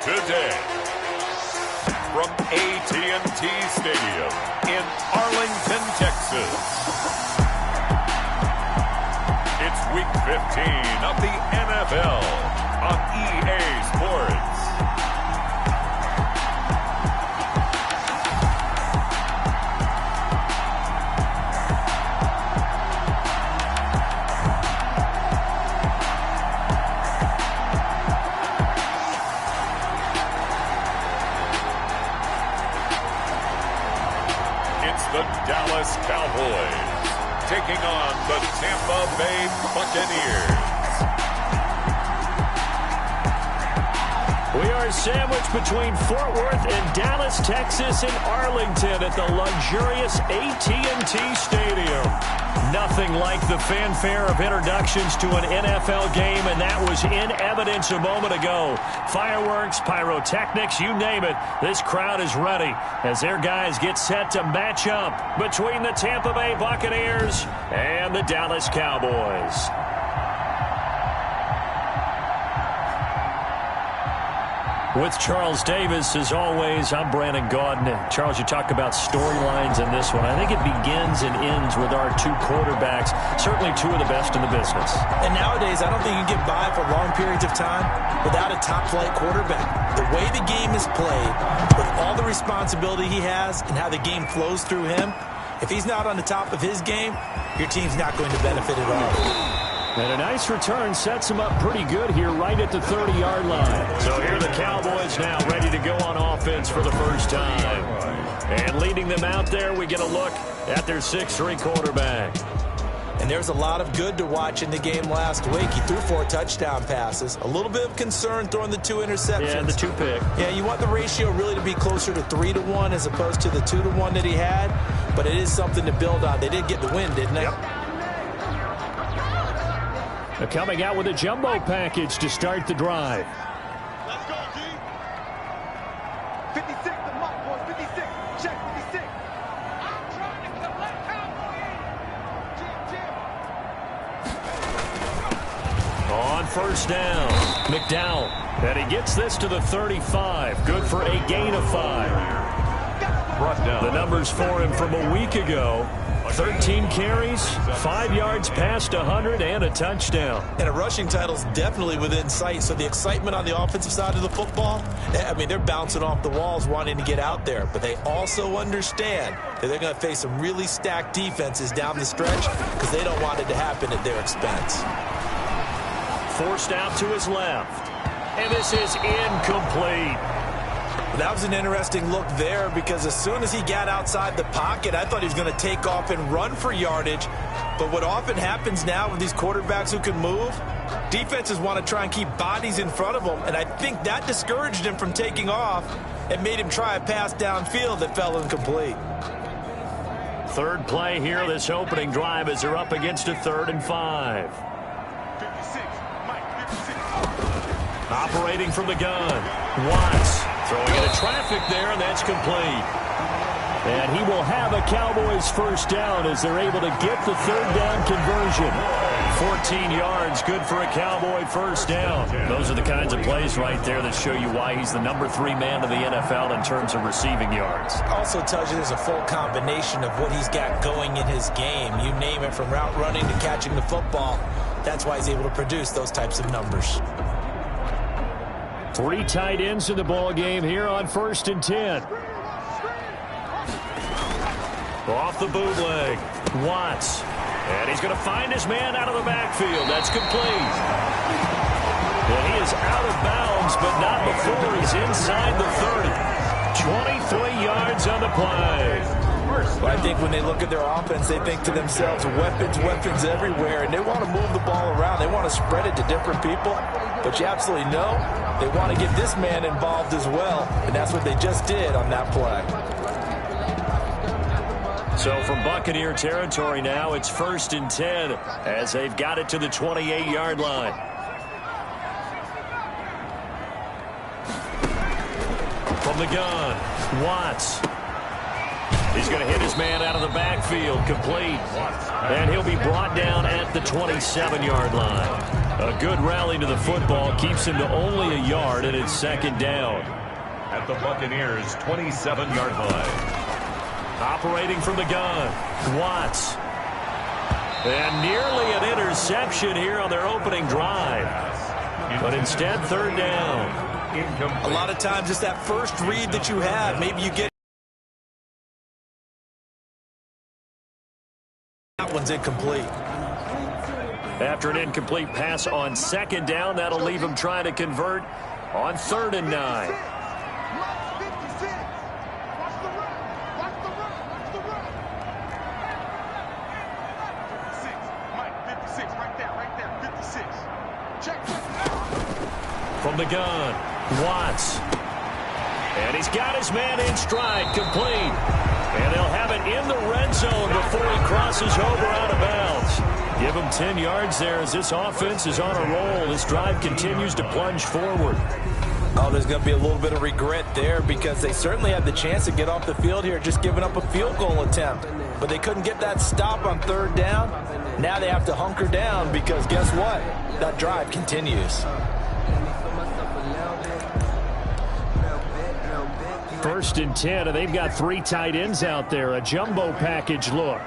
today. From AT&T Stadium in Arlington, Texas. It's Week 15 of the NFL on EA Sports. The Dallas Cowboys taking on the Tampa Bay Buccaneers. We are sandwiched between Fort Worth and Dallas, Texas, and Arlington at the luxurious AT&T Stadium. Nothing like the fanfare of introductions to an NFL game, and that was in evidence a moment ago. Fireworks, pyrotechnics, you name it. This crowd is ready as their guys get set to match up between the Tampa Bay Buccaneers and the Dallas Cowboys. With Charles Davis, as always, I'm Brandon Gaudin. Charles, you talk about storylines in this one. I think it begins and ends with our two quarterbacks, certainly two of the best in the business. And nowadays, I don't think you can get by for long periods of time without a top-flight quarterback. The way the game is played, with all the responsibility he has and how the game flows through him, if he's not on the top of his game, your team's not going to benefit at all. And a nice return sets him up pretty good here right at the 30-yard line. So here are the Cowboys now ready to go on offense for the first time. And leading them out there, we get a look at their 6'3" quarterback. And there's a lot of good to watch in the game last week. He threw 4 touchdown passes. A little bit of concern throwing the 2 interceptions. Yeah, the 2 pick. Yeah, you want the ratio really to be closer to 3-1 as opposed to the 2-1 that he had. But it is something to build on. They did get the win, didn't they? Yep. They're coming out with a jumbo package to start the drive. Let's go, G. 56, the mark, boys. 56. Check 56. I'm trying to come let Cowboy in. On first down, McDowell. And he gets this to the 35. Good for a gain of 5. Brought down. The numbers for him from a week ago. 13 carries, 5 yards past 100, and a touchdown. And a rushing title's definitely within sight, so the excitement on the offensive side of the football, I mean, they're bouncing off the walls wanting to get out there, but they also understand that they're going to face some really stacked defenses down the stretch because they don't want it to happen at their expense. Forced out to his left, and this is incomplete. That was an interesting look there because as soon as he got outside the pocket, I thought he was going to take off and run for yardage. But what often happens now with these quarterbacks who can move, defenses want to try and keep bodies in front of them, and I think that discouraged him from taking off and made him try a pass downfield that fell incomplete. Third play here, this opening drive, as they're up against a 3rd and 5. 56. Mike, 56. Operating from the gun, Watts. Throwing into traffic there, and that's complete. And he will have a Cowboys first down as they're able to get the 3rd down conversion. 14 yards, good for a Cowboy first down. Those are the kinds of plays right there that show you why he's the number 3 man of the NFL in terms of receiving yards. Also tells you there's a full combination of what he's got going in his game. You name it, from route running to catching the football. That's why he's able to produce those types of numbers. 3 tight ends in the ball game here on 1st and 10. Off the bootleg, Watts. And he's going to find his man out of the backfield. That's complete. And he is out of bounds, but not before he's inside the 30. 23 yards on the play. Well, I think when they look at their offense, they think to themselves, weapons, weapons everywhere, and they want to move the ball around. They want to spread it to different people, but you absolutely know they want to get this man involved as well, and that's what they just did on that play. So from Buccaneer territory now, it's 1st and 10 as they've got it to the 28-yard line. From the gun, Watts. He's going to hit his man out of the backfield, complete. And he'll be brought down at the 27-yard line. A good rally to the football keeps him to only a yard, and it's second down. At the Buccaneers' 27-yard line. Operating from the gun, Watts. And nearly an interception here on their opening drive. But instead, third down. A lot of times it's that first read that you have. Maybe you get that one's incomplete. After an incomplete pass on second down, that'll leave him trying to convert on 3rd and 9. From the gun, Watts. And he's got his man in stride, complete. And they'll have it in the red zone before he crosses over out of bounds. Give him 10 yards there as this offense is on a roll. This drive continues to plunge forward. Oh, there's going to be a little bit of regret there because they certainly had the chance to get off the field here, just giving up a field goal attempt. But they couldn't get that stop on 3rd down. Now they have to hunker down because guess what? That drive continues. 1st and 10, and they've got 3 tight ends out there. A jumbo package look.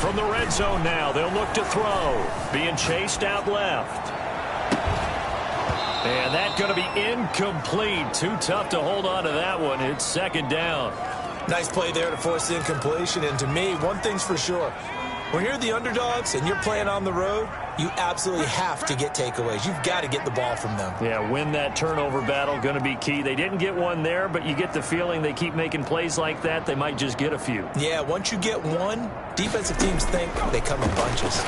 From the red zone now, they'll look to throw. Being chased out left. And that's going to be incomplete. Too tough to hold on to that one. It's second down. Nice play there to force the incompletion. And to me, one thing's for sure. When you're the underdogs and you're playing on the road, you absolutely have to get takeaways. You've got to get the ball from them. Yeah, win that turnover battle, going to be key. They didn't get one there, but you get the feeling they keep making plays like that, they might just get a few. Yeah, once you get one, defensive teams think they come in bunches.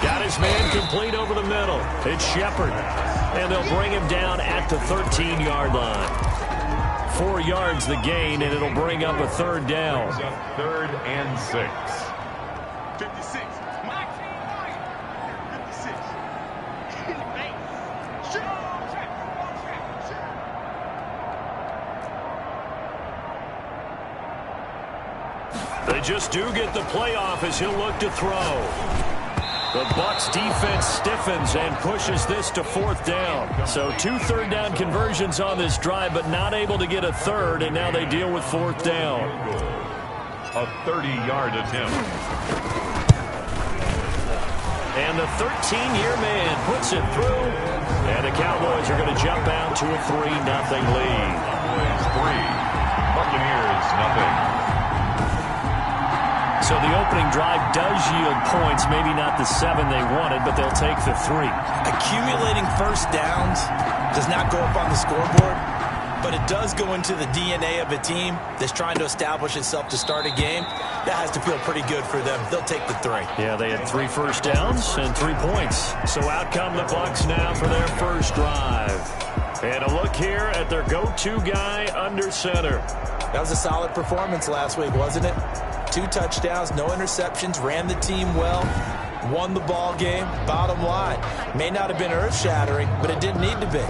Got his man complete over the middle. It's Shepard. And they'll bring him down at the 13-yard line. 4 yards the gain, and it'll bring up a 3rd down. 3rd and 6. 56. 56. They just do get the playoff as he'll look to throw. The Bucs defense stiffens and pushes this to 4th down. So 2 third down conversions on this drive, but not able to get a 3rd, and now they deal with 4th down. A 30-yard attempt. And the 13-year man puts it through. And the Cowboys are going to jump out to a 3-0 lead. Cowboys 3, Buccaneers 0. So the opening drive does yield points, maybe not the 7 they wanted, but they'll take the 3. Accumulating first downs does not go up on the scoreboard, but it does go into the DNA of a team that's trying to establish itself to start a game. That has to feel pretty good for them. They'll take the 3. Yeah, they had 3 first downs and 3 points. So out come the Bucs now for their first drive. And a look here at their go-to guy under center. That was a solid performance last week, wasn't it? 2 touchdowns, no interceptions, ran the team well, won the ball game. Bottom line, may not have been earth-shattering, but it didn't need to be.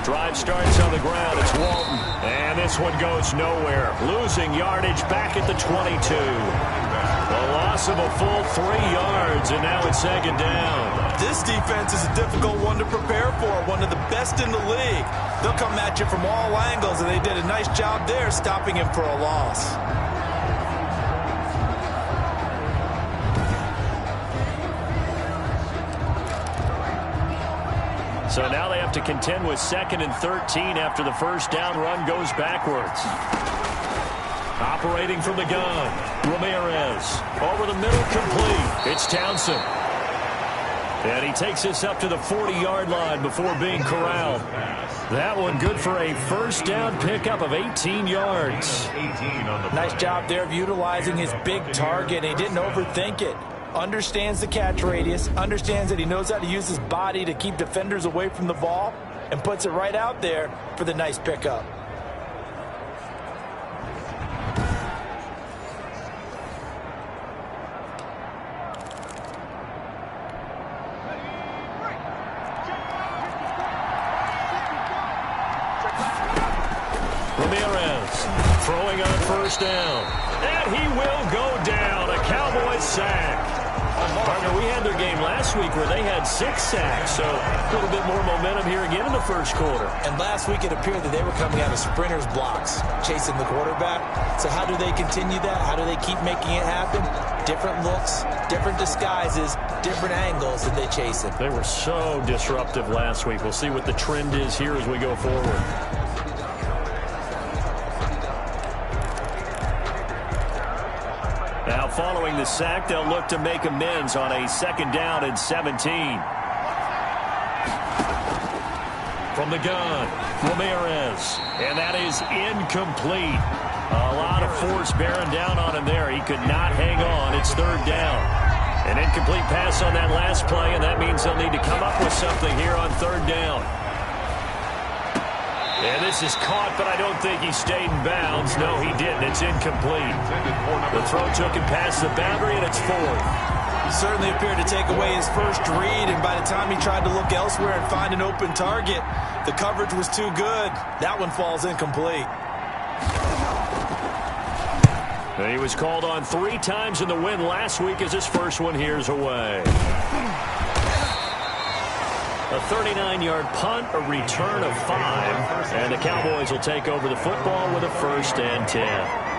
Drive starts on the ground. It's Walton. And this one goes nowhere. Losing yardage back at the 22. The loss of a full 3 yards, and now it's second down. This defense is a difficult one to prepare for, one of the best in the league. They'll come at you from all angles, and they did a nice job there stopping him for a loss. So now they have to contend with 2nd and 13 after the first down run goes backwards. Operating from the gun, Ramirez. Over the middle, complete. It's Townsend. And he takes this up to the 40-yard line before being corralled. That one good for a first down pickup of 18 yards. Nice job there of utilizing his big target. He didn't overthink it. Understands the catch radius, understands that he knows how to use his body to keep defenders away from the ball, and puts it right out there for the nice pickup. Throwing on first down. And he will go down. A Cowboys sack. Partner, we had their game last week where they had 6 sacks, so a little bit more momentum here again in the first quarter. And last week it appeared that they were coming out of sprinters blocks, chasing the quarterback. So how do they continue that? How do they keep making it happen? Different looks, different disguises, different angles that they chase it. They were so disruptive last week. We'll see what the trend is here as we go forward. Now following the sack, they'll look to make amends on a 2nd down and 17. From the gun, Ramirez. And that is incomplete. A lot of force bearing down on him there. He could not hang on. It's 3rd down. An incomplete pass on that last play, and that means they'll need to come up with something here on 3rd down. And this is caught, but I don't think he stayed in bounds. No, he didn't. It's incomplete. The throw took him past the boundary, and it's 4th. He certainly appeared to take away his first read, and by the time he tried to look elsewhere and find an open target, the coverage was too good. That one falls incomplete. And he was called on 3 times in the win last week as his first one here's away. A 39-yard punt, a return of 5, and the Cowboys will take over the football with a 1st and 10.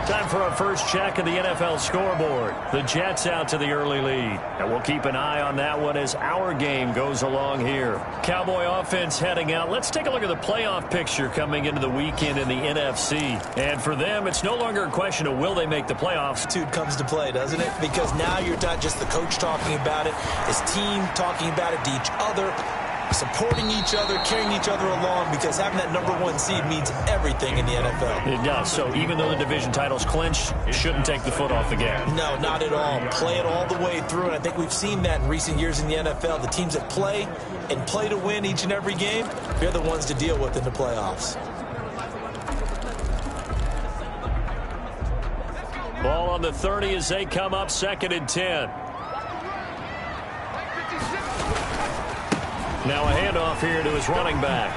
Time for our first check of the NFL scoreboard. The Jets out to the early lead, and we'll keep an eye on that one as our game goes along here. Cowboy offense heading out. Let's take a look at the playoff picture coming into the weekend in the NFC. And for them, it's no longer a question of will they make the playoffs. Attitude comes to play, doesn't it? Because now you're not just the coach talking about it, his team talking about it to each other, supporting each other, carrying each other along, because having that #1 seed means everything in the NFL. It does. So even though the division title's clinched, shouldn't take the foot off the gas. No, not at all. Play it all the way through, and I think we've seen that in recent years in the NFL. The teams that play and play to win each and every game, they're the ones to deal with in the playoffs. Ball on the 30 as they come up 2nd and 10. Now a handoff here to his running back.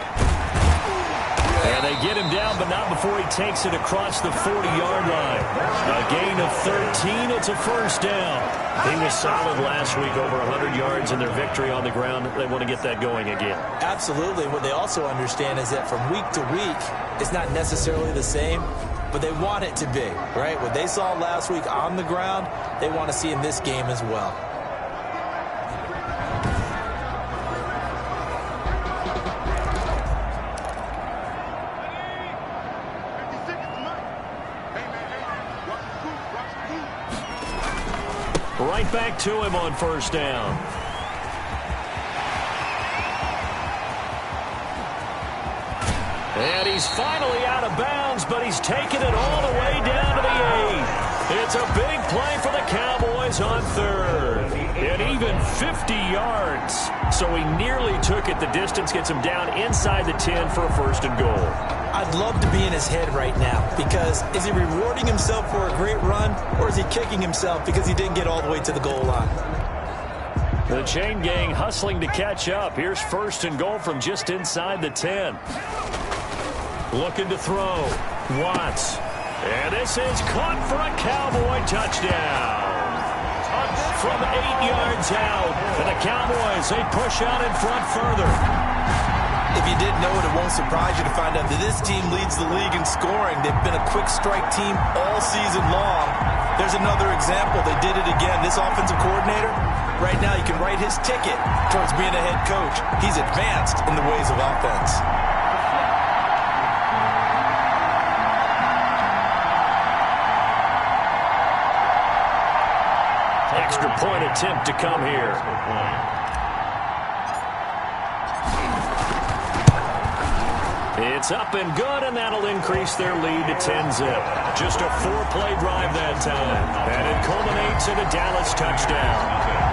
And they get him down, but not before he takes it across the 40-yard line. A gain of 13. It's a 1st down. He was solid last week, over 100 yards in their victory on the ground. They want to get that going again. Absolutely. What they also understand is that from week to week, it's not necessarily the same, but they want it to be, right? What they saw last week on the ground, they want to see in this game as well. Right back to him on 1st down. And he's finally out of bounds, but he's taken it all the way down to the 8. It's a big play for the Cowboys on 3rd. And even 50 yards. So he nearly took it the distance, gets him down inside the 10 for a 1st and goal. I'd love to be in his head right now, because is he rewarding himself for a great run, or is he kicking himself because he didn't get all the way to the goal line? The chain gang hustling to catch up. Here's 1st and goal from just inside the 10. Looking to throw. Watts. And this is caught for a Cowboy touchdown. From 8 yards out. And the Cowboys, they push out in front further. If you didn't know it, it won't surprise you to find out that this team leads the league in scoring. They've been a quick strike team all season long. There's another example. They did it again. This offensive coordinator, right now you can write his ticket towards being a head coach. He's advanced in the ways of offense. Extra point attempt to come here. It's up and good, and that'll increase their lead to 10-zip. Just a 4-play drive that time, and it culminates in a Dallas touchdown.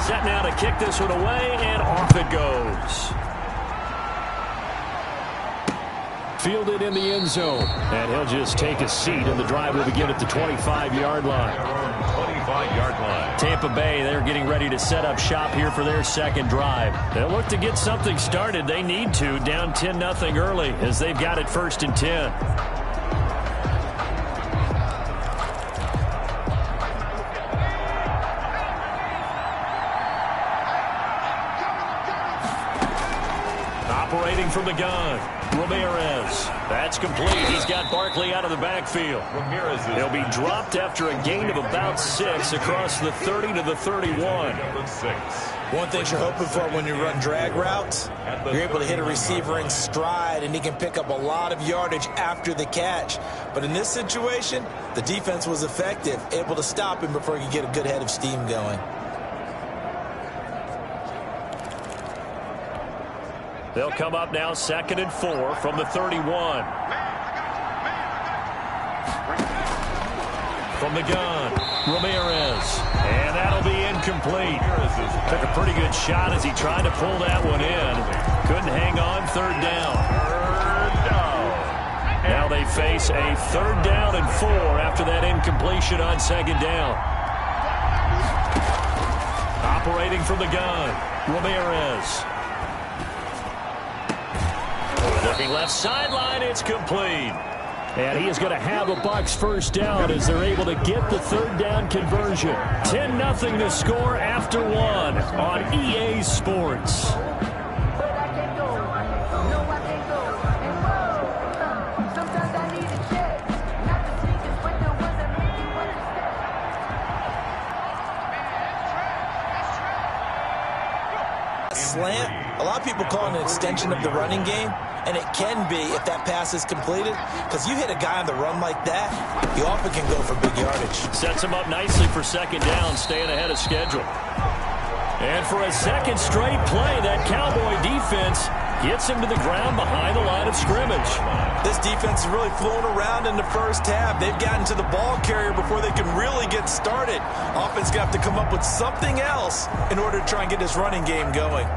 Set now to kick this one away, and off it goes. Fielded in the end zone, and he'll just take a seat, and the drive will begin at the 25-yard line. 25-yard line. Tampa Bay, they're getting ready to set up shop here for their second drive. They'll look to get something started. They need to, down 10-0 early, as they've got it 1st and 10. Operating from the gun, Ramirez. That's complete. He's got Barkley out of the backfield. Ramirez is He'll be dropped after a gain of about 6 across the 30 to the 31. number 6. One thing you're hoping for when you run drag routes, you're able to hit a receiver in stride, and he can pick up a lot of yardage after the catch. But in this situation, the defense was effective, able to stop him before he could get a good head of steam going. They'll come up now 2nd and 4 from the 31. From the gun, Ramirez. And that'll be incomplete. Took a pretty good shot as he tried to pull that one in. Couldn't hang on. 3rd down. Now they face a 3rd down and 4 after that incompletion on 2nd down. Operating from the gun, Ramirez. Looking left sideline, it's complete. And he is going to have a Bucs first down as they're able to get the 3rd down conversion. 10-0 to score after 1 on EA Sports. Slant, a lot of people call it an extension of the running game, and it can be if that pass is completed, because you hit a guy on the run like that, he often can go for big yardage. Sets him up nicely for 2nd down, staying ahead of schedule. And for a 2nd straight play, that Cowboy defense gets him to the ground behind the line of scrimmage. This defense is really flown around in the first half. They've gotten to the ball carrier before they can really get started. Offense got to come up with something else in order to try and get this running game going.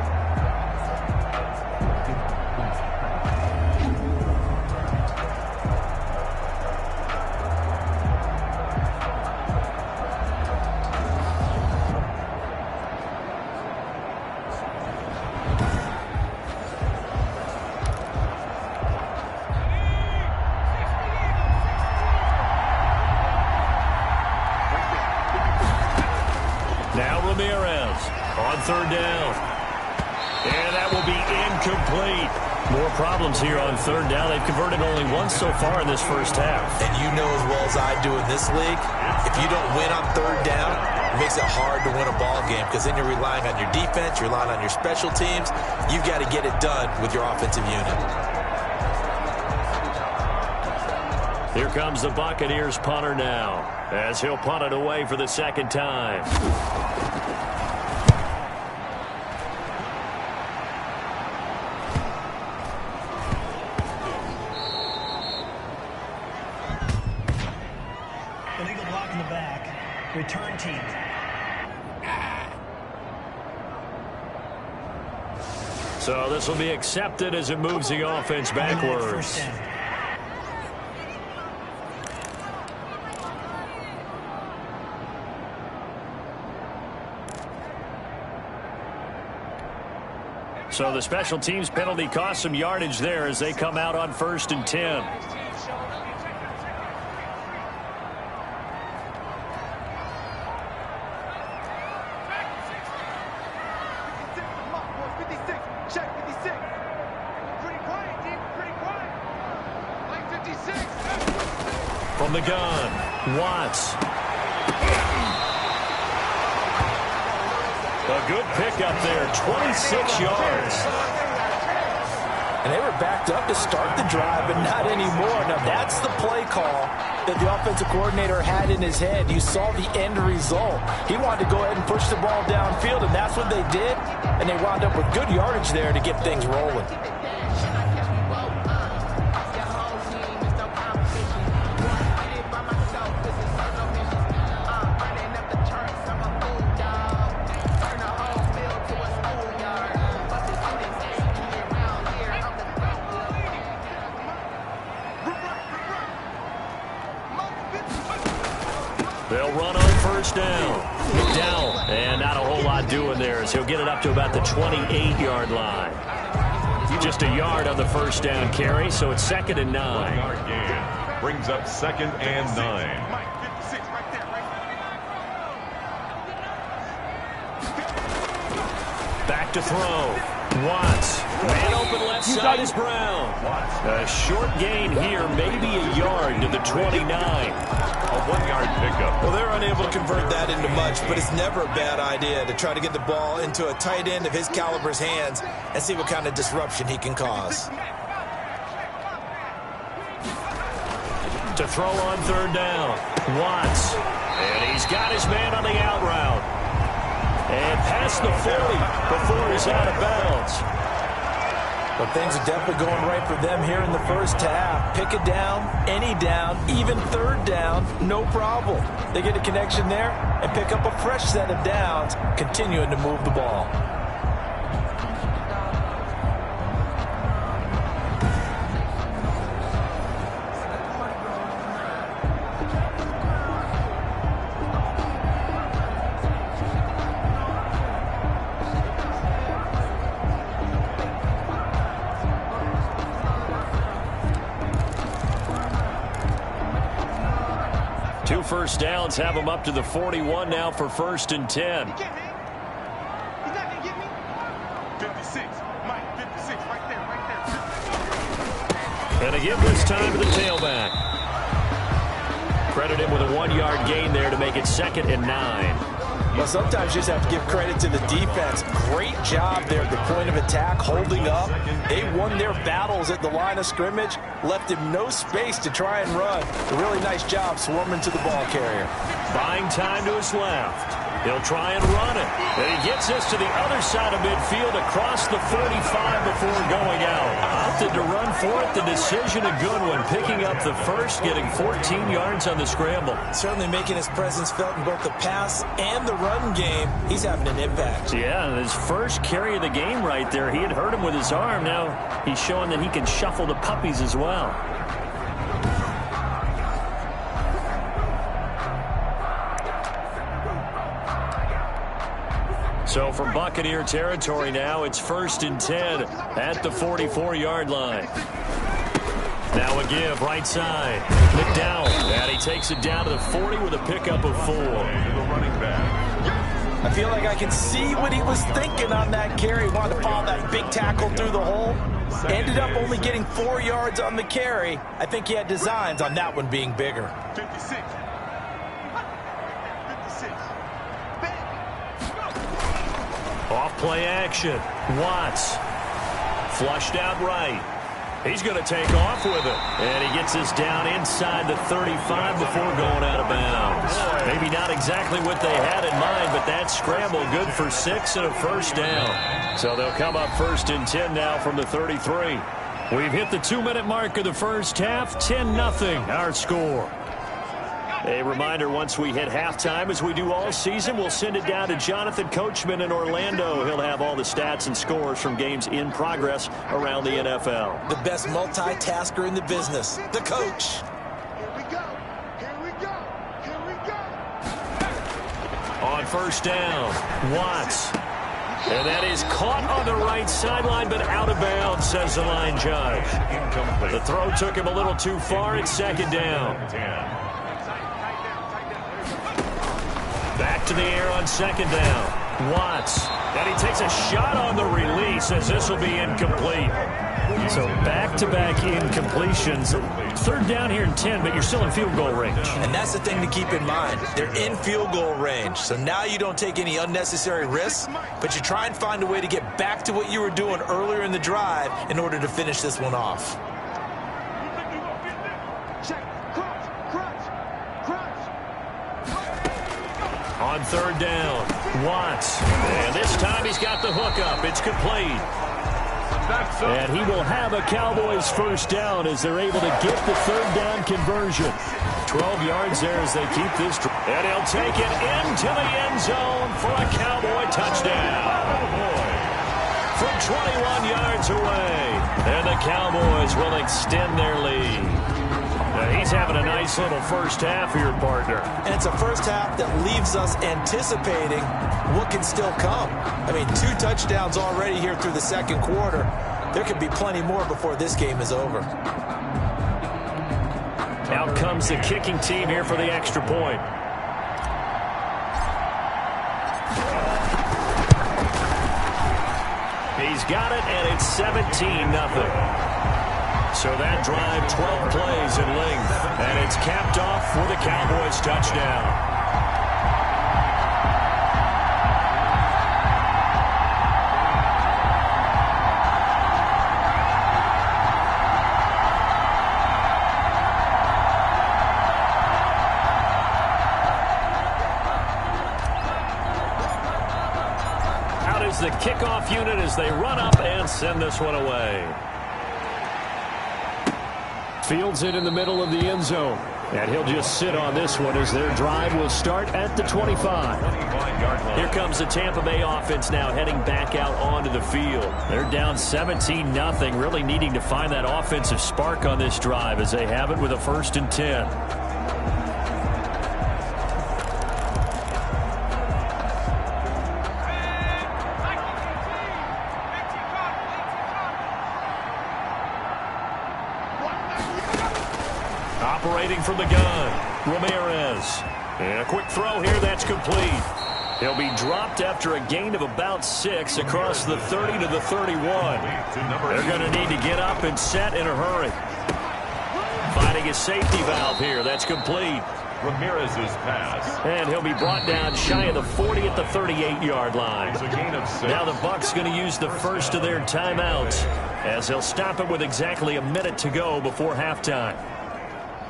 Ramirez on 3rd down. And that will be incomplete. More problems here on 3rd down. They've converted only once so far in this first half. And you know as well as I do in this league, if you don't win on 3rd down, it makes it hard to win a ball game because then you're relying on your defense, you're relying on your special teams. You've got to get it done with your offensive unit. Here comes the Buccaneers punter now, as he'll punt it away for the 2nd time. Illegal block in the back. Return team. So this will be accepted as it moves the offense backwards. First down. So the special teams penalty cost some yardage there as they come out on 1st and 10. From the gun, Watts. A good pickup there, 26 yards. And they were backed up to start the drive, but not anymore. Now, that's the play call that the offensive coordinator had in his head. You saw the end result. He wanted to go ahead and push the ball downfield, and that's what they did. And they wound up with good yardage there to get things rolling. They'll run on first down. Down, and not a whole lot doing there as he'll get it up to about the 28-yard line. Just a yard on the first down carry, so it's 2nd and 9. 1 yard gain brings up 2nd and 9. Back to throw. Watts. Man open left side is Brown. A short gain here, maybe a yard to the 29. A 1 yard pickup. Well, they're unable to convert that into much, but it's never a bad idea to try to get the ball into a tight end of his caliber's hands and see what kind of disruption he can cause. To throw on 3rd down. Watts. And he's got his man on the out route. And past the 40 before he's out of bounds. But things are definitely going right for them here in the first half. Pick a down, any down, even 3rd down, no problem. They get a connection there and pick up a fresh set of downs, continuing to move the ball. First downs have them up to the 41 now for 1st and 10. He's not going to get me. 56. Mike, 56 right there. And again this time to the tailback. Credit him with a 1 yard gain there to make it 2nd and 9. Well, sometimes you just have to give credit to the defense. Great job there at the point of attack, holding up. They won their battles at the line of scrimmage, left him no space to try and run. A really nice job swarming to the ball carrier. Buying time to his left. He'll try and run it. And he gets this to the other side of midfield across the 45 before going out. Opted to run for it. The decision a good one. Picking up the first, getting 14 yards on the scramble. Certainly making his presence felt in both the pass and the run game. He's having an impact. Yeah, and his first carry of the game right there. He had hurt him with his arm. Now he's showing that he can shuffle the puppies as well. So from Buccaneer territory now, it's 1st and 10 at the 44-yard line. Now a give, right side. McDowell, and he takes it down to the 40 with a pickup of 4. I feel like I can see what he was thinking on that carry. Wanted to follow that big tackle through the hole. Ended up only getting 4 yards on the carry. I think he had designs on that one being bigger. 56. Off play action. Watts. Flushed out right. He's going to take off with it. And he gets this down inside the 35 before going out of bounds. Maybe not exactly what they had in mind, but that scramble good for 6 and a first down. So they'll come up 1st and 10 now from the 33. We've hit the 2-minute mark of the first half. 10-0 our score. A reminder, once we hit halftime, as we do all season, we'll send it down to Jonathan Coachman in Orlando. He'll have all the stats and scores from games in progress around the NFL. The best multitasker in the business, the coach. Here we go. Here we go. Here we go. On first down, Watts. And that is caught on the right sideline, but out of bounds, says the line judge. The throw took him a little too far. It's 2nd down. Back to the air on 2nd down. Watts. And he takes a shot on the release as this will be incomplete. So back-to-back incompletions. Third down here and 10, but you're still in field goal range. And that's the thing to keep in mind. They're in field goal range. So now you don't take any unnecessary risks, but you try and find a way to get back to what you were doing earlier in the drive in order to finish this one off. On third down, Watts. And this time he's got the hook up. It's complete. And he will have a Cowboys first down as they're able to get the third down conversion. 12 yards there as they keep this. And he'll take it into the end zone for a Cowboy touchdown. From 21 yards away. And the Cowboys will extend their lead. Now he's having a nice little first half here, partner. And it's a first half that leaves us anticipating what can still come. I mean, 2 touchdowns already here through the second quarter. There could be plenty more before this game is over. Out comes the kicking team here for the extra point. He's got it, and it's 17-0. So that drive, 12 plays in length, and it's capped off for the Cowboys touchdown. Out is the kickoff unit as they run up and send this one away. Fields it in the middle of the end zone. And he'll just sit on this one as their drive will start at the 25. Here comes the Tampa Bay offense now heading back out onto the field. They're down 17-0, really needing to find that offensive spark on this drive as they have it with a 1st and 10. Operating from the gun, Ramirez. And a quick throw here, that's complete. He'll be dropped after a gain of about 6 across the 30 to the 31. They're going to need to get up and set in a hurry. Finding a safety valve here, that's complete. Ramirez's pass. And he'll be brought down shy of the 40 at the 38-yard line. It's a gain of 6. Now the Bucs going to use the first of their timeouts as they'll stop it with exactly a minute to go before halftime.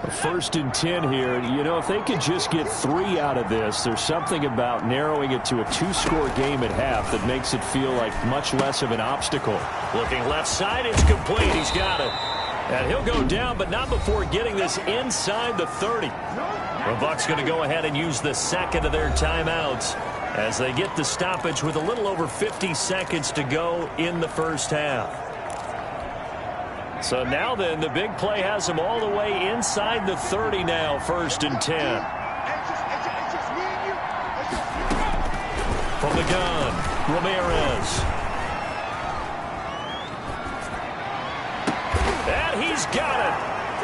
1st and 10 here. You know, if they could just get 3 out of this, there's something about narrowing it to a 2-score game at half that makes it feel like much less of an obstacle. Looking left side, it's complete. He's got it. And he'll go down, but not before getting this inside the 30. The Bucs going to go ahead and use the second of their timeouts as they get the stoppage with a little over 50 seconds to go in the first half. So now then, the big play has them all the way inside the 30 now, 1st and 10. From the gun, Ramirez. And he's got it.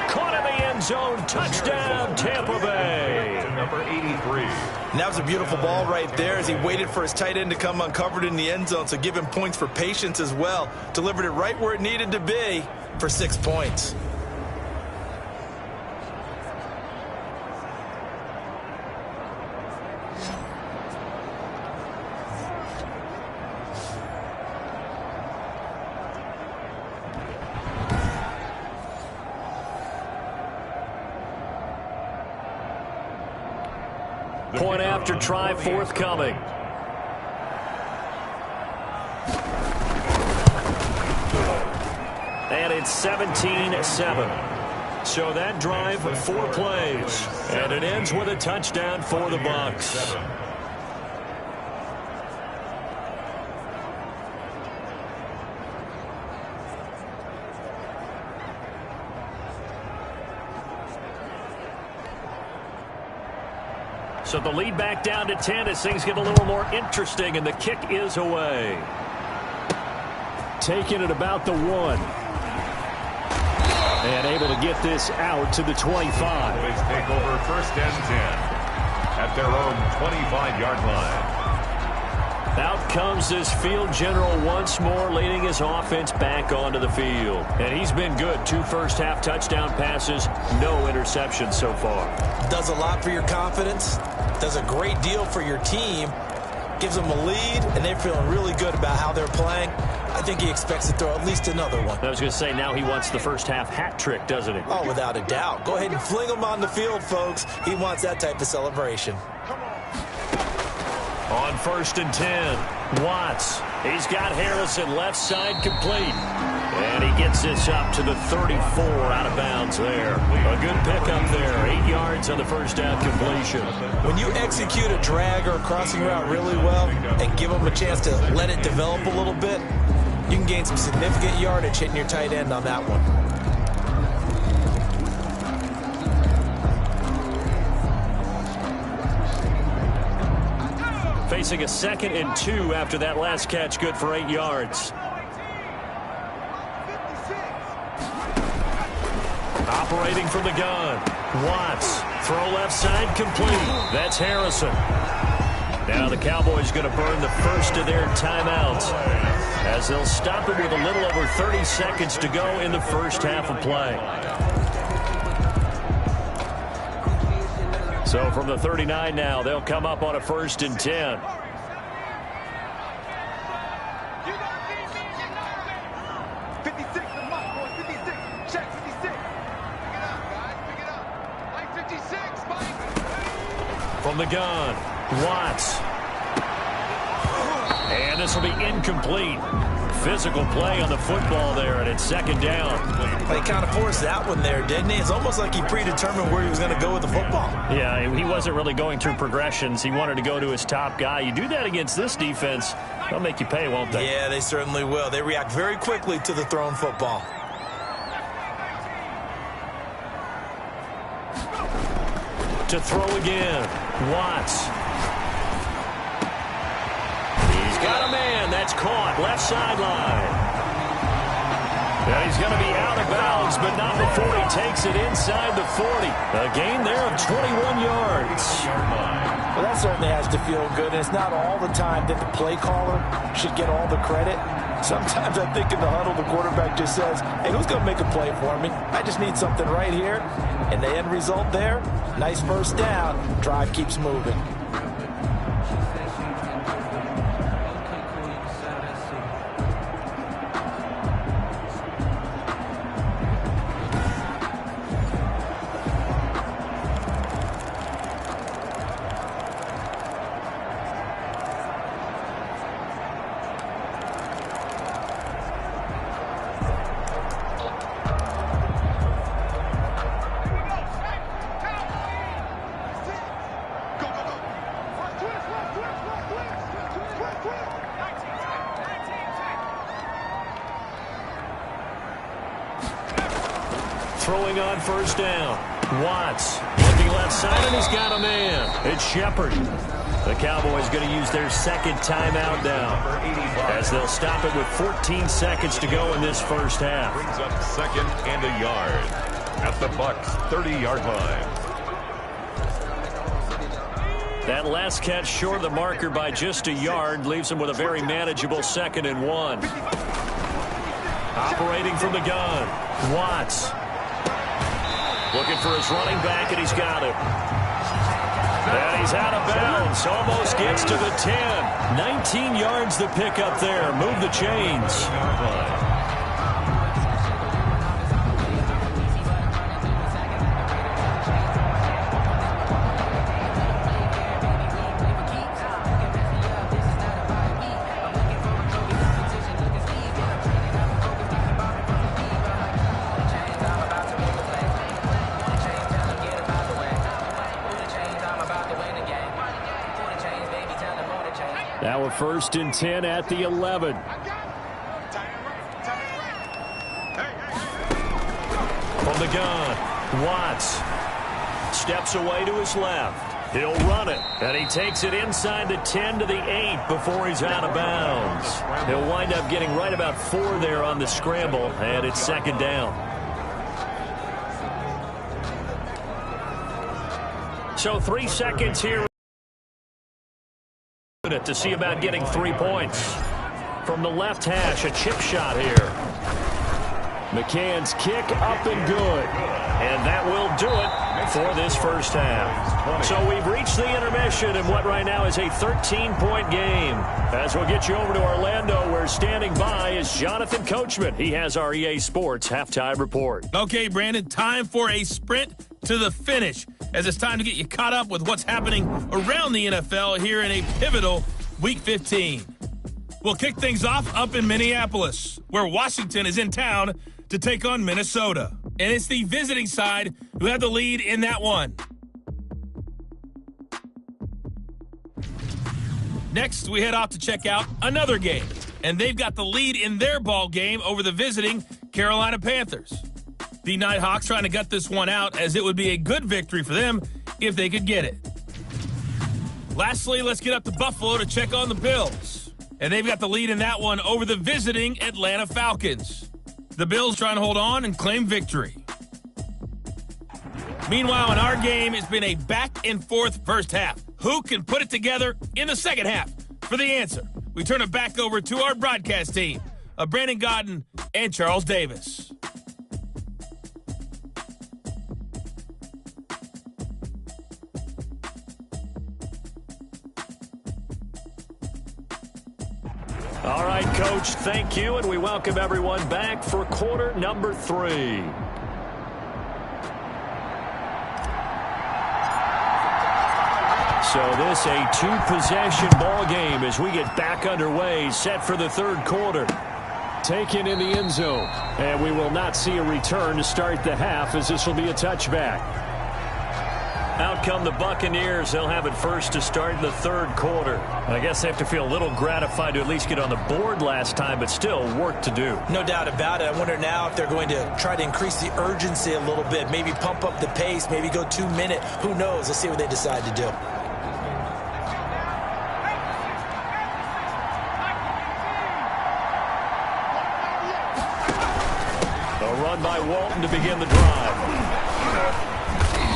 Caught in the end zone. Touchdown, Tampa Bay. Number 83. And that was a beautiful ball right there as he waited for his tight end to come uncovered in the end zone. So give him points for patience as well. Delivered it right where it needed to be for 6 points. Point after try forthcoming. And it's 17-7. So that drive, 4 plays. And it ends with a touchdown for the Bucs. So the lead back down to 10 as things get a little more interesting, and the kick is away. Taking it about the 1. And able to get this out to the 25. Cowboys take over 1st and 10 at their own 25-yard line. Out comes this field general once more, leading his offense back onto the field. And he's been good. 2 first-half touchdown passes, no interceptions so far. Does a lot for your confidence. Does a great deal for your team. Gives them a lead, and they're feeling really good about how they're playing. I think he expects to throw at least another one. I was going to say, now he wants the first-half hat trick, doesn't he? Oh, without a doubt. Go ahead and fling him on the field, folks. He wants that type of celebration. On 1st and 10, Watts. He's got Harrison left side complete. And he gets this up to the 34 out of bounds there. A good pickup there. 8 yards on the first down completion. When you execute a drag or a crossing route really well and give them a chance to let it develop a little bit, you can gain some significant yardage hitting your tight end on that one. Facing a 2nd and 2 after that last catch, good for 8 yards. Operating from the gun, Watts. Throw left side complete. That's Harrison. Now the Cowboys going to burn the first of their timeouts as they'll stop it with a little over 30 seconds to go in the first half of play. So from the 39 now, they'll come up on a 1st and 10. From the gun, Watts. And this will be incomplete. Physical play on the football there, and it's 2nd down. They kind of forced that one there, didn't he? It's almost like he predetermined where he was going to go with the football. Yeah, he wasn't really going through progressions. He wanted to go to his top guy. You do that against this defense, they'll make you pay, won't they? Yeah, they certainly will. They react very quickly to the thrown football. To throw again, Watts. He's got a man. That's caught. Left sideline. And he's going to be out of bounds, but not before he takes it inside the 40. A gain there of 21 yards. Well, that certainly has to feel good. And it's not all the time that the play caller should get all the credit. Sometimes I think in the huddle, the quarterback just says, hey, who's going to make a play for me? I just need something right here. And the end result there, nice first down. Drive keeps moving. Throwing on 1st down. Watts looking left side, and he's got a man. It's Shepard. The Cowboys going to use their 2nd timeout now as they'll stop it with 14 seconds to go in this first half. Brings up 2nd and a yard at the Bucs' 30-yard line. That last catch short of the marker by just a yard leaves him with a very manageable 2nd and 1. Operating from the gun, Watts. Looking for his running back, and he's got it. And he's out of bounds. Almost gets to the 10. 19 yards the pick up there. Move the chains. Now a 1st and 10 at the 11. From the gun, Watts steps away to his left. He'll run it, and he takes it inside the 10 to the 8 before he's out of bounds. He'll wind up getting right about 4 there on the scramble, and it's 2nd down. So 3 seconds here. to see about getting 3 points. From the left hash, a chip shot here. McCann's kick up and good. And that will do it for this first half. So we've reached the intermission in what right now is a 13-point game. As we'll get you over to Orlando, where standing by is Jonathan Coachman. He has our EA Sports halftime report. Okay, Brandon, time for a sprint to the finish, as it's time to get you caught up with what's happening around the NFL here in a pivotal Week 15. We'll kick things off up in Minneapolis, where Washington is in town to take on Minnesota. And it's the visiting side who have the lead in that one. Next, we head off to check out another game. And they've got the lead in their ball game over the visiting Carolina Panthers. The Nighthawks trying to gut this one out, as it would be a good victory for them if they could get it. Lastly, let's get up to Buffalo to check on the Bills. And they've got the lead in that one over the visiting Atlanta Falcons. The Bills trying to hold on and claim victory. Meanwhile, in our game, it's been a back-and-forth first half. Who can put it together in the second half? For the answer, we turn it back over to our broadcast team of Brandon Godden and Charles Davis. All right, Coach, thank you, and we welcome everyone back for quarter number 3. So this a 2-possession ball game as we get back underway, set for the third quarter. Taken in the end zone, and we will not see a return to start the half, as this will be a touchback. Out come the Buccaneers. They'll have it first to start the third quarter. I guess they have to feel a little gratified to at least get on the board last time, but still work to do. No doubt about it. I wonder now if they're going to try to increase the urgency a little bit, maybe pump up the pace, maybe go 2-minute. Who knows? Let's see what they decide to do. A run by Walton to begin the drive.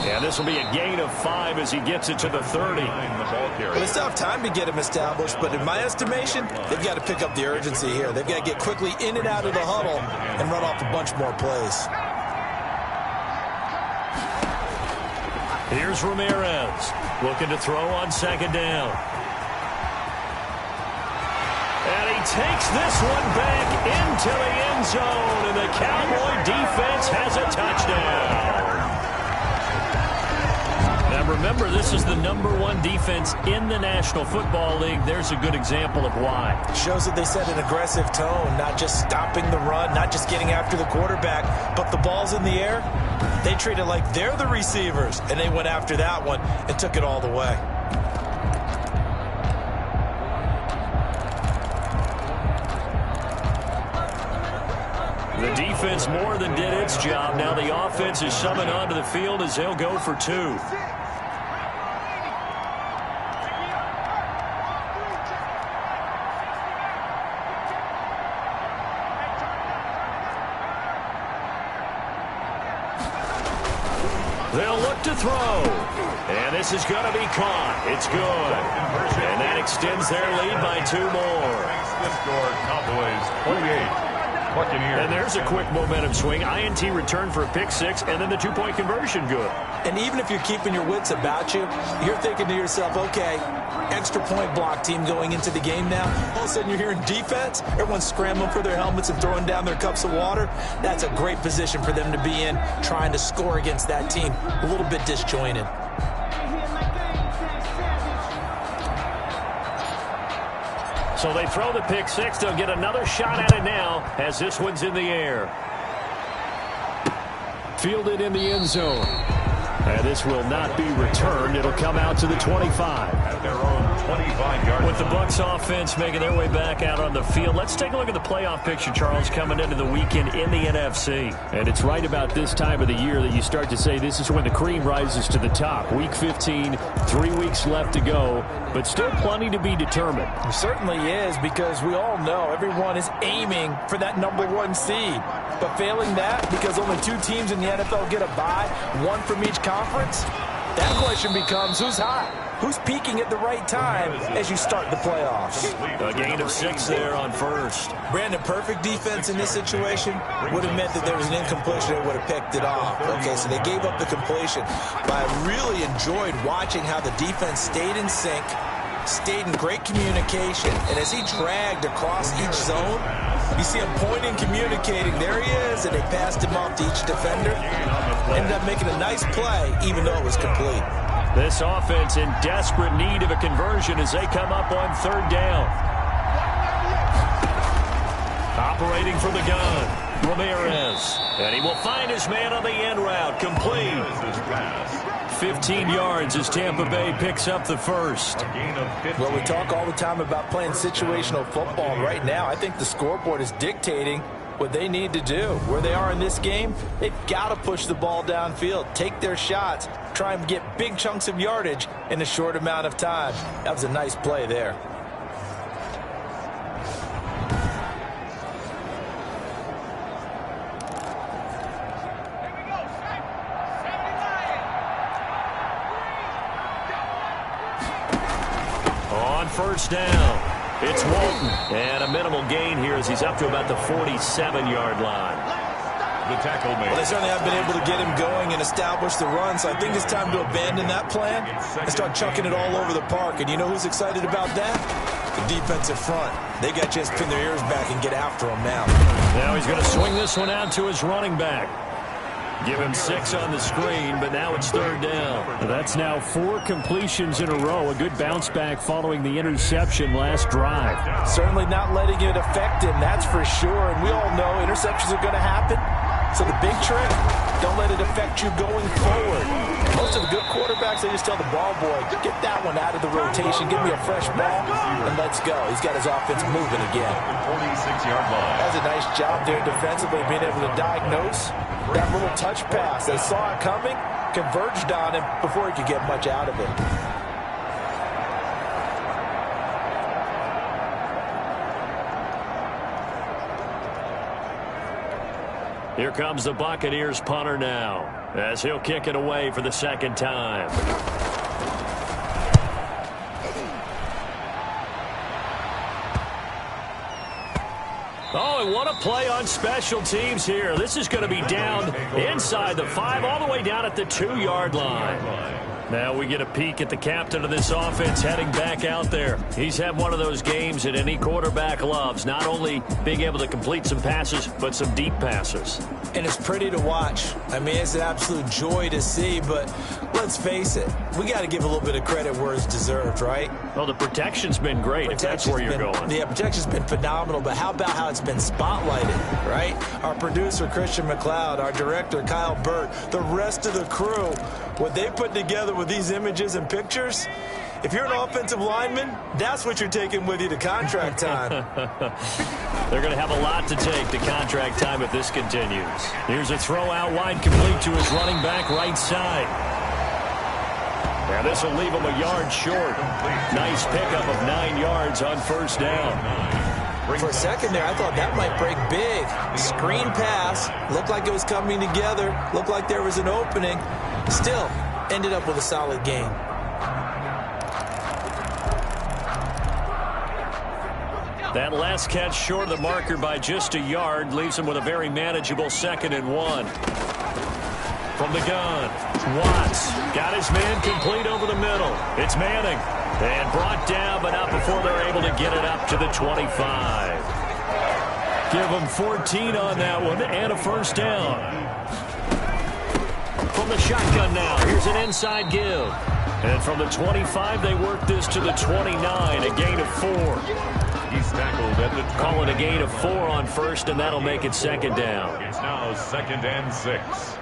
And this will be a gain of 5 as he gets it to the 30. Well, they still have time to get him established, but in my estimation, they've got to pick up the urgency here. They've got to get quickly in and out of the huddle and run off a bunch more plays. Here's Ramirez looking to throw on second down. And he takes this one back into the end zone, and the Cowboy defense has a touchdown. Now remember, this is the #1 defense in the National Football League. There's a good example of why. Shows that they set an aggressive tone, not just stopping the run, not just getting after the quarterback, but the ball's in the air. They treat it like they're the receivers, and they went after that one and took it all the way. The defense more than did its job. Now the offense is summoned onto the field as they'll go for 2. They'll look to throw. And this is going to be caught. It's good. And that extends their lead by 2 more. The score, Cowboys 28. Buccaneers. And there's a quick momentum swing. INT return for a pick-6, and then the 2-point conversion good. And even if you're keeping your wits about you, you're thinking to yourself, okay, extra point block team going into the game now. All of a sudden you're hearing defense. Everyone's scrambling for their helmets and throwing down their cups of water. That's a great position for them to be in, trying to score against that team. A little bit disjointed. So they throw the pick-6. They'll get another shot at it now as this one's in the air. Fielded in the end zone. And this will not be returned. It'll come out to the 25. At their own 25-yard. With the Bucs offense making their way back out on the field, let's take a look at the playoff picture, Charles, coming into the weekend in the NFC. And it's right about this time of the year that you start to say this is when the cream rises to the top. Week 15, 3 weeks left to go, but still plenty to be determined. It certainly is, because we all know everyone is aiming for that #1 seed. But failing that, because only 2 teams in the NFL get a bye, 1 from each conference, that question becomes who's hot. who's peaking at the right time as you start the playoffs. A gain of 6 there on first. Brandon, perfect defense in this situation would have meant that there was an incompletion. They would have picked it off. Okay, so they gave up the completion. But I really enjoyed watching how the defense stayed in sync, stayed in great communication, and as he dragged across each zone, you see him pointing, communicating. There he is, and they passed him off to each defender. Ended up making a nice play, even though it was complete. This offense in desperate need of a conversion as they come up on 3rd down. Operating from the gun, Ramirez. And he will find his man on the end route, complete. 15 yards as Tampa Bay picks up the first. Well, we talk all the time about playing situational football. Right now, I think the scoreboard is dictating what they need to do. Where they are in this game, they've got to push the ball downfield, take their shots, try and get big chunks of yardage in a short amount of time. That was a nice play there. On 1st down, it's Walton. And a minimal gain here as he's up to about the 47-yard line. The tackle made. Well, they certainly have been able to get him going and establish the run, so I think it's time to abandon that plan and start chucking it all over the park. And you know who's excited about that? The defensive front. They got to just pin their ears back and get after him now. Now he's going to swing this one out to his running back. Give him 6 on the screen, but now it's 3rd down. That's now 4 completions in a row. A good bounce back following the interception last drive. Certainly not letting it affect him, that's for sure. And we all know interceptions are going to happen. So the big trick, don't let it affect you going forward. Most of the good quarterbacks, they just tell the ball boy, get that one out of the rotation, give me a fresh ball, and let's go. He's got his offense moving again. 46-yard line. That's a nice job there defensively, being able to diagnose that little touch pass. They saw it coming, converged on him before he could get much out of it. Here comes the Buccaneers punter now as he'll kick it away for the 2nd time. Oh, and what a play on special teams here. This is going to be down inside the 5, all the way down at the 2-yard line. Now we get a peek at the captain of this offense heading back out there. He's had one of those games that any quarterback loves, not only being able to complete some passes, but some deep passes. And it's pretty to watch. I mean, it's an absolute joy to see, but let's face it, we got to give a little bit of credit where it's deserved, right? Well, the protection's been great, if that's where you're going. Yeah, protection's been phenomenal, but how about how it's been spotlighted, right? Our producer, Christian McLeod, our director, Kyle Burt, the rest of the crew, what they put together with these images and pictures, if you're an offensive lineman, that's what you're taking with you to contract time. They're going to have a lot to take to contract time if this continues. Here's a throw out wide, complete to his running back right side. Now this will leave him a yard short. Nice pickup of 9 yards on 1st down. For a second there, I thought that might break big. Screen pass. Looked like it was coming together. Looked like there was an opening. Still, ended up with a solid gain. That last catch short of the marker by just a yard leaves him with a very manageable 2nd and 1. From the gun, Watts got his man complete over the middle. It's Manning. And brought down, but not before they're able to get it up to the 25. Give them 14 on that one and a 1st down. From the shotgun now, here's an inside give. And from the 25, they work this to the 29, a gain of 4. He's tackled at the 20. Call it a gain of 4 on 1st, and that'll make it 2nd down. It's now 2nd and 6.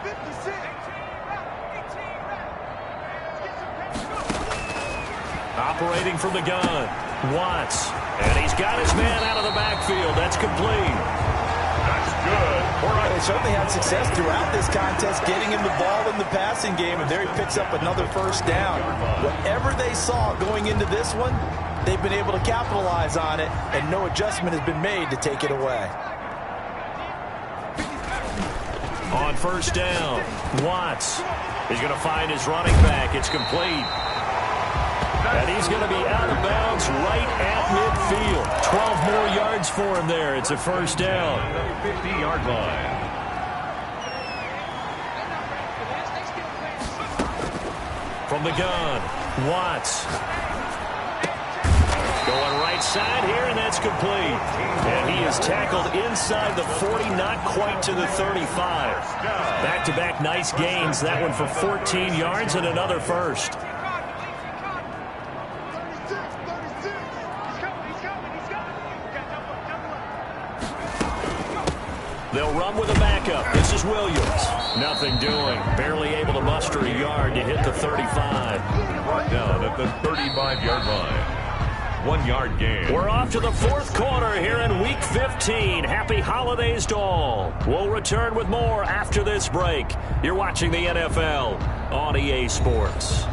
Operating from the gun, Watts. And he's got his man out of the backfield. That's complete. That's good. All right, they certainly had success throughout this contest getting him the ball in the passing game, and there he picks up another 1st down. Whatever they saw going into this one, they've been able to capitalize on it, and no adjustment has been made to take it away. On 1st down, Watts is going to find his running back. It's complete. And he's going to be out of bounds right at midfield. 12 more yards for him there. It's a first down. 50-yard line. From the gun, Watts. Going right side here, and that's complete. And he is tackled inside the 40, not quite to the 35. Back-to-back nice gains. That one for 14 yards and another first. They'll run with a backup. This is Williams. Nothing doing. Barely able to muster a yard to hit the 35. Brought down at the 35-yard line. 1-yard gain. We're off to the fourth quarter here in Week 15. Happy holidays to all. We'll return with more after this break. You're watching the NFL on EA Sports.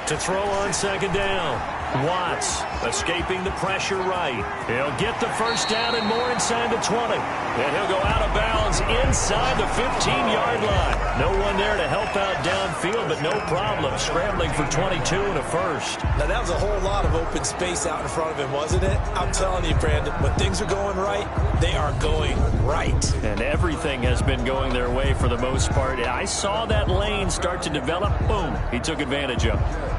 To throw on second down. Watts escaping the pressure right. He'll get the first down and more inside the 20. And he'll go out of bounds inside the 15-yard line. No one there to help out downfield, but no problem. Scrambling for 22 and a first. Now, that was a whole lot of open space out in front of him, wasn't it? I'm telling you, Brandon, when things are going right, they are going right. And everything has been going their way for the most part. I saw that lane start to develop. Boom. He took advantage of it.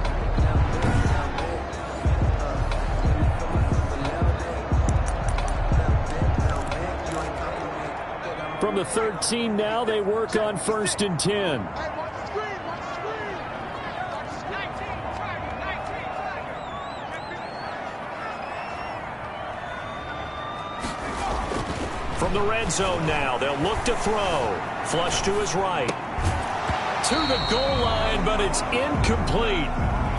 From the 13 now, they work on 1st and 10. From the red zone now, they'll look to throw. Flush to his right. To the goal line, but it's incomplete.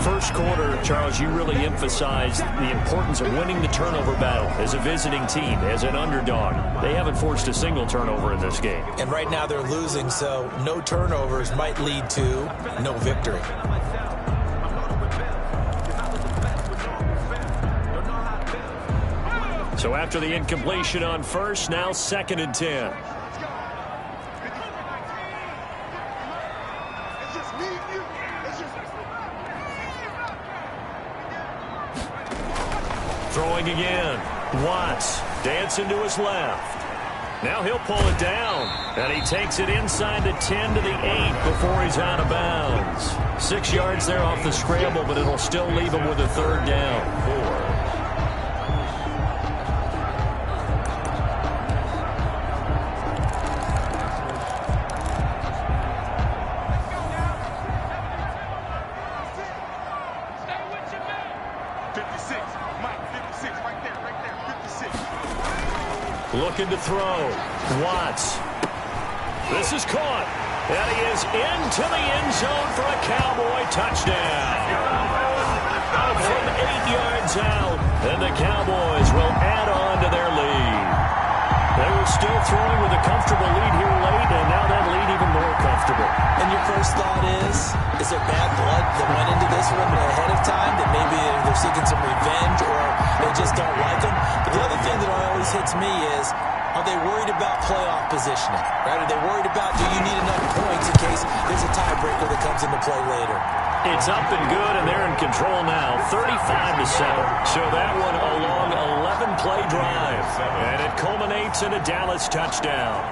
First quarter, Charles, you really emphasized the importance of winning the turnover battle as a visiting team, as an underdog. They haven't forced a single turnover in this game. And right now they're losing, so no turnovers might lead to no victory. So after the incompletion on first, now 2nd and 10. Throwing again. Watts dancing to his left. Now he'll pull it down. And he takes it inside the 10 to the 8 before he's out of bounds. 6 yards there off the scramble, but it'll still leave him with a third down. 4. Looking to throw. Watts. This is caught. And he is into the end zone for a Cowboy touchdown. From 8 yards out. And the Cowboys will add on to their lead. They were still throwing with a comfortable lead here late, and now that lead even more comfortable. And your first thought is there bad blood that went into this one ahead of time, that maybe they're seeking some revenge or they just don't like them? But the other thing that always hits me is, are they worried about playoff positioning? Right? Are they worried about, do you need enough points in case there's a tiebreaker that comes into play later? It's up and good, and they're in control now, 35-7. So that one a long 11-play drive, and it culminates in a Dallas touchdown.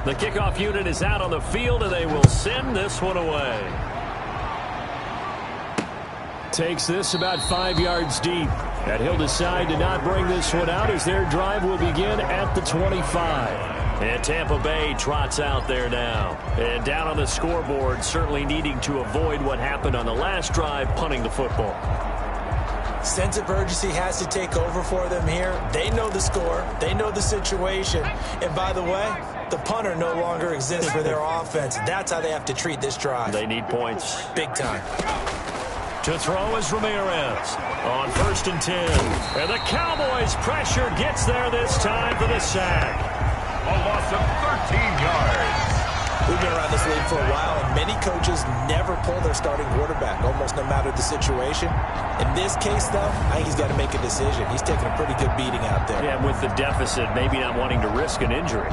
The kickoff unit is out on the field, and they will send this one away. Takes this about 5 yards deep. And he'll decide to not bring this one out as their drive will begin at the 25. And Tampa Bay trots out there now. And down on the scoreboard, certainly needing to avoid what happened on the last drive, punting the football. Sense of urgency has to take over for them here. They know the score. They know the situation. And by the way, the punter no longer exists for their offense. That's how they have to treat this drive. They need points. Big time. To throw is Ramirez on 1st and 10. And the Cowboys' pressure gets there this time for the sack. A loss of 13 yards. We've been around this league for a while, and many coaches never pull their starting quarterback, almost no matter the situation. In this case, though, I think he's got to make a decision. He's taking a pretty good beating out there. Yeah, with the deficit, maybe not wanting to risk an injury.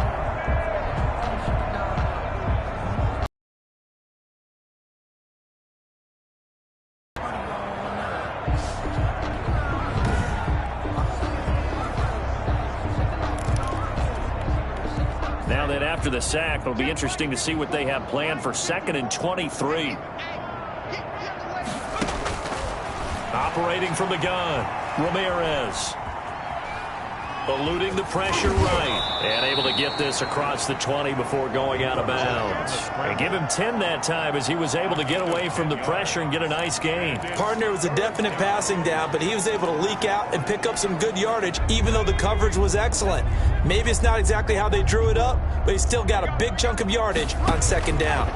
Now that after the sack, it'll be interesting to see what they have planned for 2nd and 23. Operating from the gun, Ramirez. Eluding the pressure right. And able to get this across the 20 before going out of bounds. And give him 10 that time as he was able to get away from the pressure and get a nice gain. Partner was a definite passing down, but he was able to leak out and pick up some good yardage, even though the coverage was excellent. Maybe it's not exactly how they drew it up, but he still got a big chunk of yardage on 2nd down.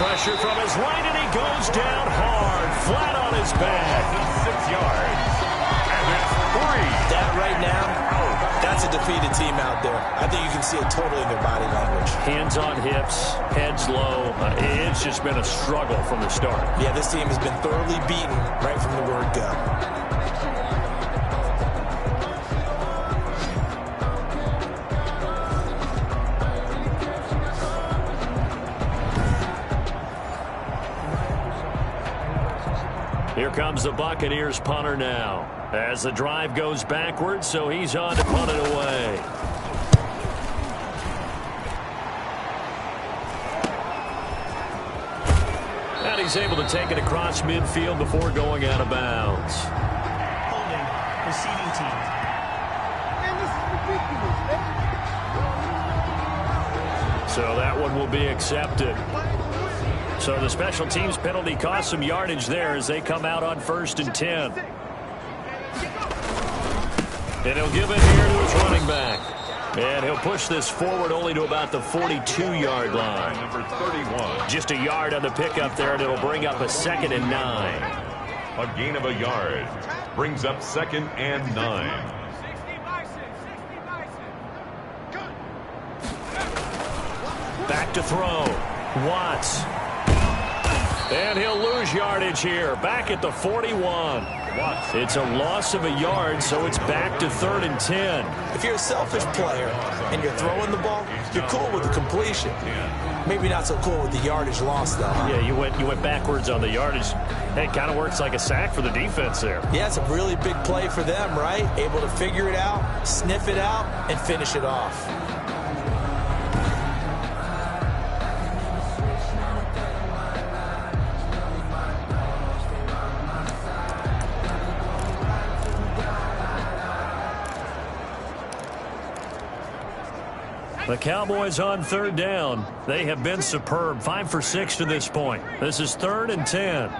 Pressure from his right, and he goes down hard, flat on his back. 6 yards. And it's 3. That right now, that's a defeated team out there. I think you can see it totally in their body language. Hands on hips, heads low. It's just been a struggle from the start. Yeah, this team has been thoroughly beaten right from the word go. Here comes the Buccaneers punter now. As the drive goes backwards, so he's on to punt it away. And he's able to take it across midfield before going out of bounds. Holding, receiving team. Man, this is ridiculous, man. So that one will be accepted. So the special teams penalty cost some yardage there as they come out on 1st and 10. And he'll give it here to his running back. And he'll push this forward only to about the 42-yard line. Number 31. Just a yard on the pickup there, and it'll bring up a 2nd and 9. A gain of a yard. Brings up 2nd and 9. Back to throw. Watts. And he'll lose yardage here. Back at the 41. It's a loss of a yard, so it's back to 3rd and 10. If you're a selfish player and you're throwing the ball, you're cool with the completion. Maybe not so cool with the yardage loss, though. Huh? Yeah, you went backwards on the yardage. Hey, it kind of works like a sack for the defense there. Yeah, it's a really big play for them, right? Able to figure it out, sniff it out, and finish it off. The Cowboys on 3rd down. They have been superb. 5 for 6 to this point. This is 3rd and 10.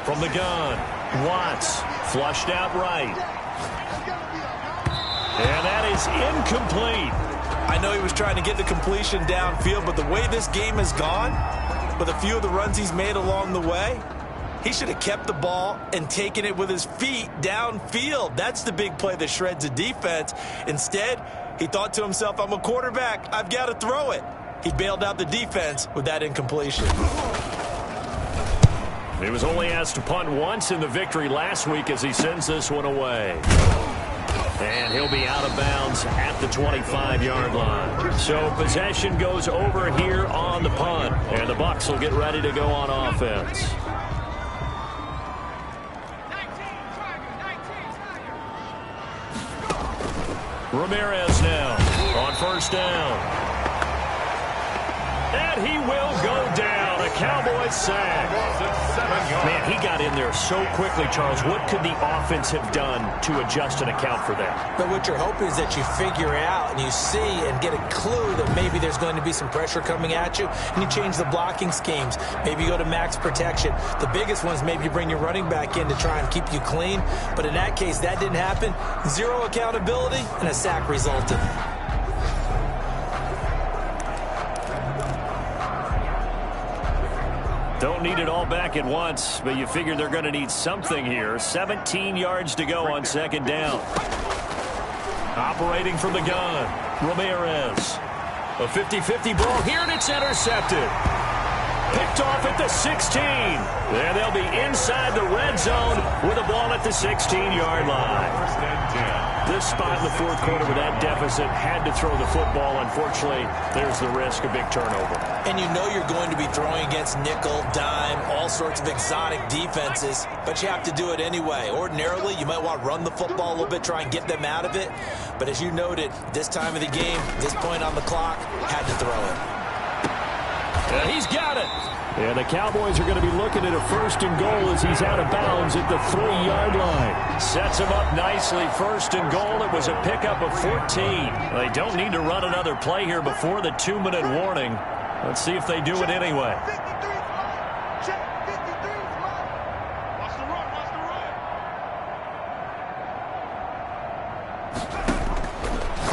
From the gun, Watts flushed out right. And that is incomplete. I know he was trying to get the completion downfield, but the way this game has gone, with a few of the runs he's made along the way, he should have kept the ball and taken it with his feet downfield. That's the big play that shreds a defense. Instead, he thought to himself, I'm a quarterback. I've got to throw it. He bailed out the defense with that incompletion. He was only asked to punt once in the victory last week as he sends this one away. And he'll be out of bounds at the 25-yard line. So possession goes over here on the punt. And the Bucs will get ready to go on offense. Ramirez now on 1st down. And he will go down. A Cowboys sack. Man, he got in there so quickly, Charles. What could the offense have done to adjust and account for that? But what you're hoping is that you figure out and you see and get a clue that maybe there's going to be some pressure coming at you, and you change the blocking schemes. Maybe you go to max protection. The biggest one is maybe you bring your running back in to try and keep you clean. But in that case, that didn't happen. Zero accountability, and a sack resulted. Don't need it all back at once, but you figure they're going to need something here. 17 yards to go on second down. Operating from the gun, Ramirez. A 50-50 ball here, and it's intercepted. Picked off at the 16. And they'll be inside the red zone with a ball at the 16-yard line. This spot in the fourth quarter with that deficit had to throw the football. Unfortunately, there's the risk of big turnover. And you know you're going to be throwing against nickel, dime, all sorts of exotic defenses, but you have to do it anyway. Ordinarily, you might want to run the football a little bit, try and get them out of it. But as you noted, this time of the game, this point on the clock, had to throw it. And he's got it. And the Cowboys are going to be looking at a first and goal as he's out of bounds at the 3-yard line. Sets him up nicely. First and goal. It was a pickup of 14. They don't need to run another play here before the 2-minute warning. Let's see if they do it anyway.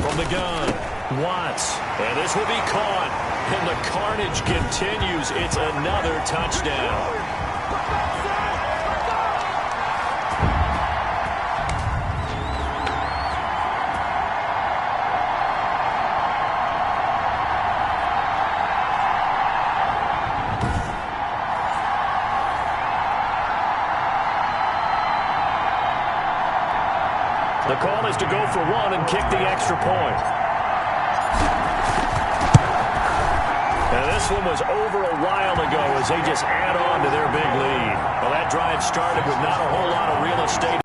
From the gun, Watts. And this will be caught. And the carnage continues. It's another touchdown. The call is to go for one and kick the extra point. And this one was over a while ago as they just add on to their big lead. Well, that drive started with not a whole lot of real estate.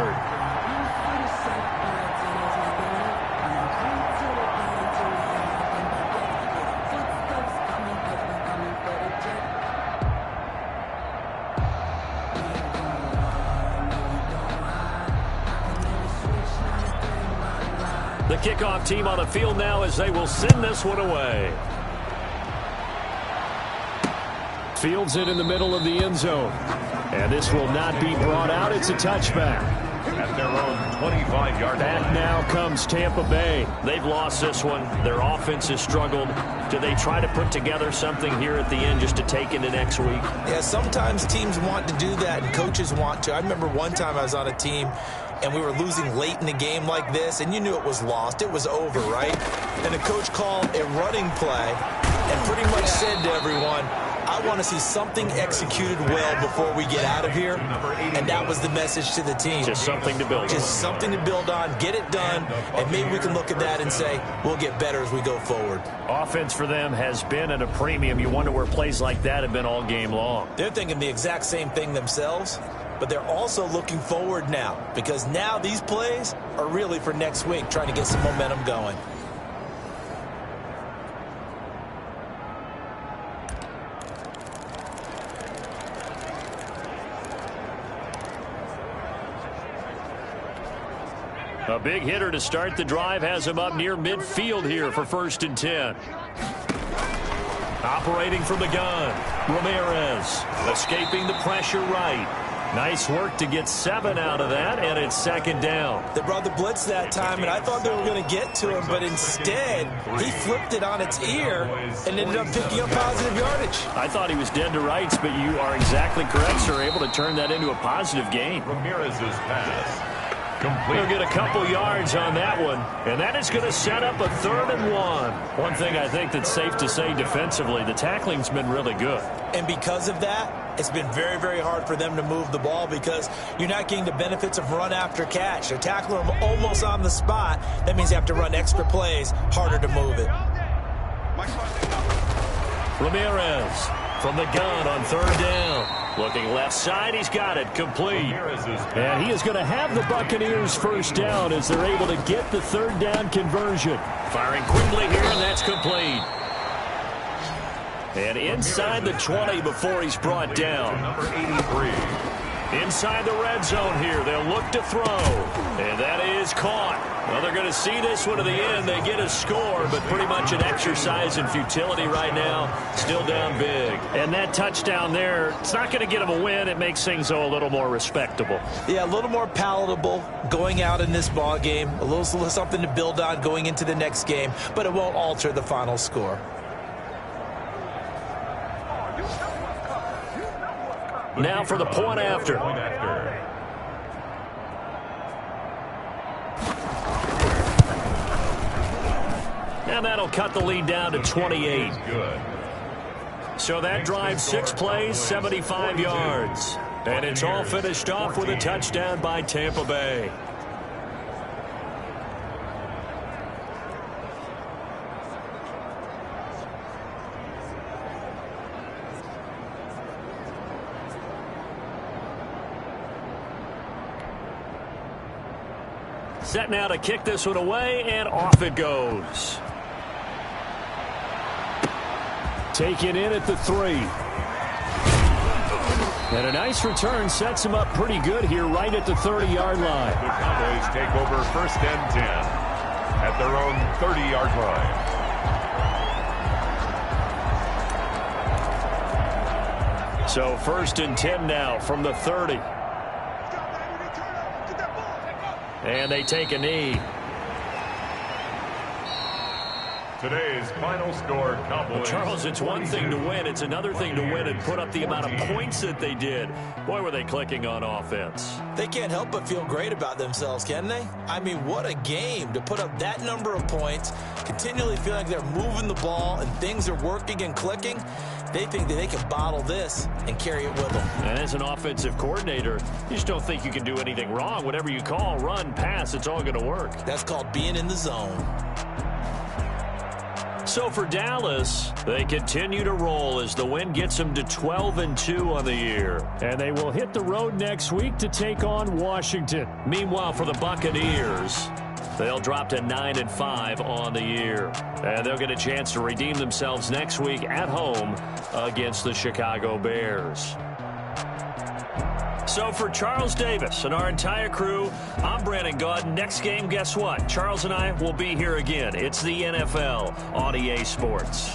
The kickoff team on the field now as they will send this one away. Fields it in the middle of the end zone. And this will not be brought out. It's a touchback. At their own 25-yard line. Back now comes Tampa Bay. They've lost this one. Their offense has struggled. Do they try to put together something here at the end just to take into next week? Yeah, sometimes teams want to do that and coaches want to. I remember one time I was on a team and we were losing late in the game like this, and you knew it was lost. It was over, right? And the coach called a running play and pretty much said to everyone, I want to see something executed well before we get out of here. And that was the message to the team. Just something to build on. Just something to build on, get it done, and maybe we can look at that and say, we'll get better as we go forward. Offense for them has been at a premium. You wonder where plays like that have been all game long. They're thinking the exact same thing themselves, but they're also looking forward now, because now these plays are really for next week, trying to get some momentum going. A big hitter to start the drive has him up near midfield here for 1st and 10. Operating from the gun, Ramirez escaping the pressure right. Nice work to get 7 out of that, and it's 2nd down. They brought the blitz that time, and I thought they were going to get to him, but instead he flipped it on its ear and ended up picking up positive yardage. I thought he was dead to rights, but you are exactly correct, sir. Able to turn that into a positive gain. Ramirez's pass. We'll get a couple yards on that one, and that is going to set up a 3rd and 1. One thing I think that's safe to say defensively, the tackling's been really good. And because of that, it's been very, very hard for them to move the ball because you're not getting the benefits of run after catch. They're tackling them almost on the spot. That means you have to run extra plays, harder to move it. Ramirez from the gun on 3rd down. Looking left side, he's got it, complete. And he is going to have the Buccaneers 1st down as they're able to get the 3rd down conversion. Firing quickly here, and that's complete. And inside the 20 before he's brought down. Number 83. Inside the red zone here. They'll look to throw. And that is caught. Well, they're going to see this one to the end. They get a score, but pretty much an exercise in futility right now. Still down big. And that touchdown there, it's not going to get them a win. It makes things, though, a little more respectable. Yeah, a little more palatable going out in this ball game. A little something to build on going into the next game, but it won't alter the final score. Now for the point after. And that'll cut the lead down to 28. So that drive 6 plays, 75 yards. And it's all finished off with a touchdown by Tampa Bay. Set now to kick this one away, and off it goes. Taken in at the 3. And a nice return sets him up pretty good here right at the 30-yard line. The Cowboys take over 1st and 10 at their own 30-yard line. So 1st and 10 now from the 30. And they take a knee. Today's final score, Cowboys. Well, Charles, it's one thing to win. It's another thing to win and put up the amount of points that they did. Boy, were they clicking on offense. They can't help but feel great about themselves, can they? I mean, what a game to put up that number of points, continually feel like they're moving the ball and things are working and clicking. They think that they can bottle this and carry it with them. And as an offensive coordinator, you just don't think you can do anything wrong. Whatever you call, run, pass, it's all going to work. That's called being in the zone. So for Dallas, they continue to roll as the win gets them to 12-2 on the year. And they will hit the road next week to take on Washington. Meanwhile, for the Buccaneers, they'll drop to 9-5 on the year. And they'll get a chance to redeem themselves next week at home against the Chicago Bears. So for Charles Davis and our entire crew, I'm Brandon Gaudin. Next game, guess what? Charles and I will be here again. It's the NFL on EA Sports.